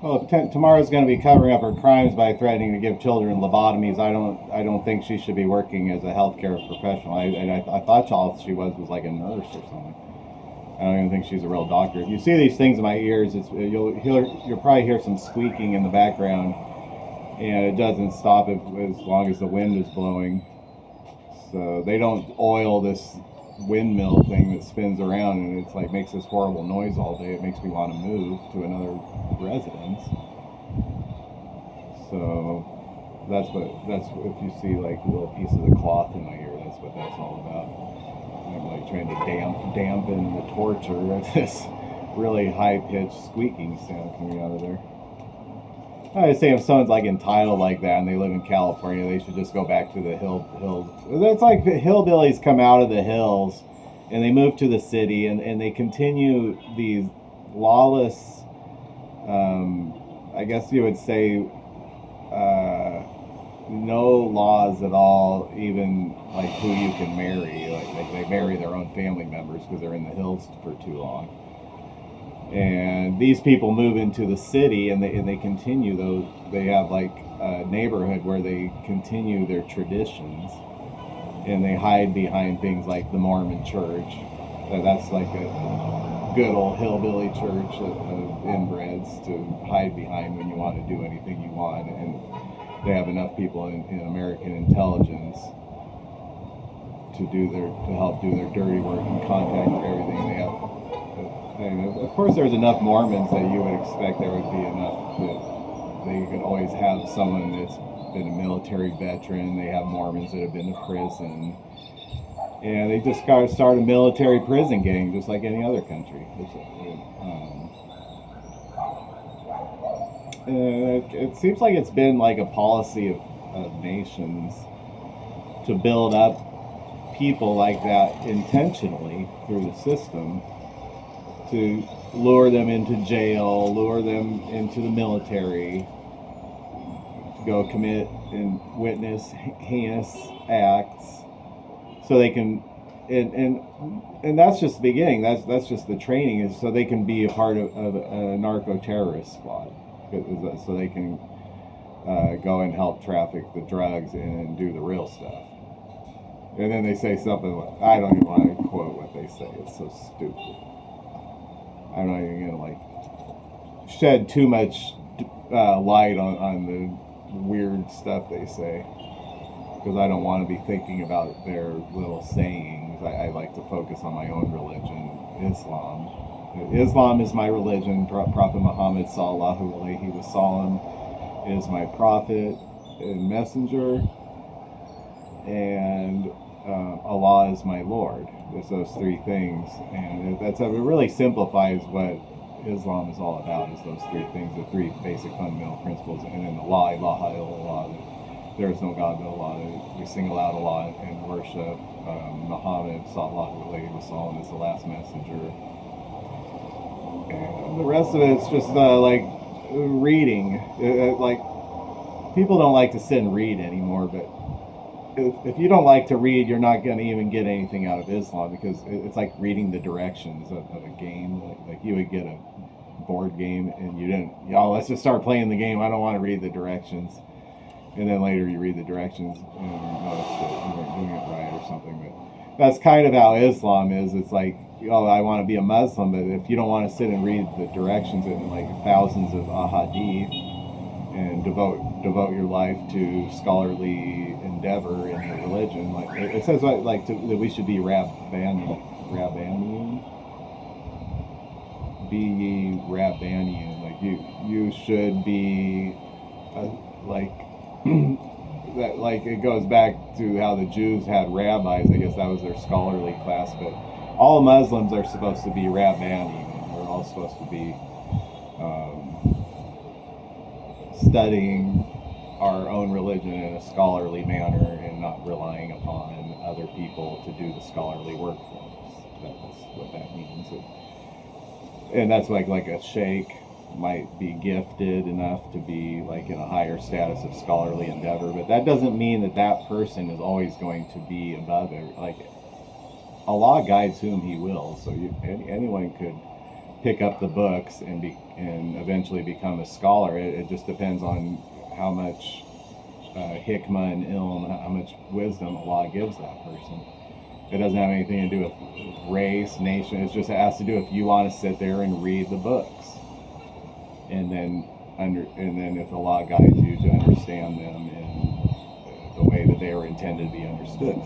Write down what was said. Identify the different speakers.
Speaker 1: Well, if Tamara's going to be covering up her crimes by threatening to give children lobotomies, I don't think she should be working as a healthcare professional. I thought all she was like a nurse or something. I don't even think she's a real doctor. If you see these things in my ears, you'll probably hear some squeaking in the background, and it doesn't stop it as long as the wind is blowing. So they don't oil this windmill thing that spins around, and it's like makes this horrible noise all day. It makes me want to move to another residence. So that's if you see like little pieces of cloth in my ear, that's what that's all about. I'm like trying to dampen the torture of this really high pitched squeaking sound coming out of there. I say if someone's like entitled like that and they live in California, they should just go back to the hills. That's like the hillbillies come out of the hills and they move to the city and they continue these lawless, I guess you would say, no laws at all, even like who you can marry. Like they marry their own family members because they're in the hills for too long. And these people move into the city and they continue those. They have like a neighborhood where they continue their traditions and they hide behind things like the Mormon church. That's like a good old hillbilly church of inbreds to hide behind when you want to do anything you want. And they have enough people in American intelligence to help do their dirty work and contact everything. They have, of course, there's enough Mormons that you would expect there would be enough that they could always have someone that's been a military veteran. They have Mormons that have been to prison, and they just got to start a military prison gang, just like any other country. It seems like it's been like a policy of nations to build up people like that intentionally through the system to lure them into jail, lure them into the military, to go commit and witness heinous acts, so they can, and that's just the beginning. That's just the training, is so they can be a part of a narco-terrorist squad, so they can go and help traffic the drugs and do the real stuff. And then they say something like, I don't even want to quote what they say. It's so stupid. I'm not even going to like shed too much light on the weird stuff they say, because I don't want to be thinking about their little sayings. I like to focus on my own religion, Islam. Islam is my religion. Prophet Muhammad sallallahu alaihi wasallam is my prophet and messenger, and Allah is my Lord. There's those three things, and it really simplifies what Islam is all about. Is those three things, the three basic fundamental principles, and then the La ilaha illallah, there is no God but Allah. We sing aloud Allah and worship Muhammad sallallahu alaihi wasallam is the last messenger, and the rest of it's just like reading. Like people don't like to sit and read anymore, but if you don't like to read, you're not going to even get anything out of Islam, because it's like reading the directions of a game. Like you would get a board game and you didn't, let's just start playing the game. I don't want to read the directions. And then later you read the directions and you notice that you weren't doing it right or something. But that's kind of how Islam is. It's like, I want to be a Muslim, but if you don't want to sit and read the directions in like thousands of ahadith and devote your life to scholarly endeavor in your religion, like it says that we should be Rabbanian, be ye Rabbanian, like you should be like that. Like it goes back to how the Jews had rabbis. I guess that was their scholarly class, but all Muslims are supposed to be Rabbanian. We're all supposed to be studying our own religion in a scholarly manner and not relying upon other people to do the scholarly work for us. That's what that means. And that's like a sheikh might be gifted enough to be like in a higher status of scholarly endeavor, but that doesn't mean that person is always going to be above it. Like Allah guides whom He will, so anyone could pick up the books and eventually become a scholar. It just depends on how much hikmah and ilm, how much wisdom Allah gives that person. It doesn't have anything to do with race, nation. It just has to do if you want to sit there and read the books, and then if Allah guides you to understand them in the way that they are intended to be understood.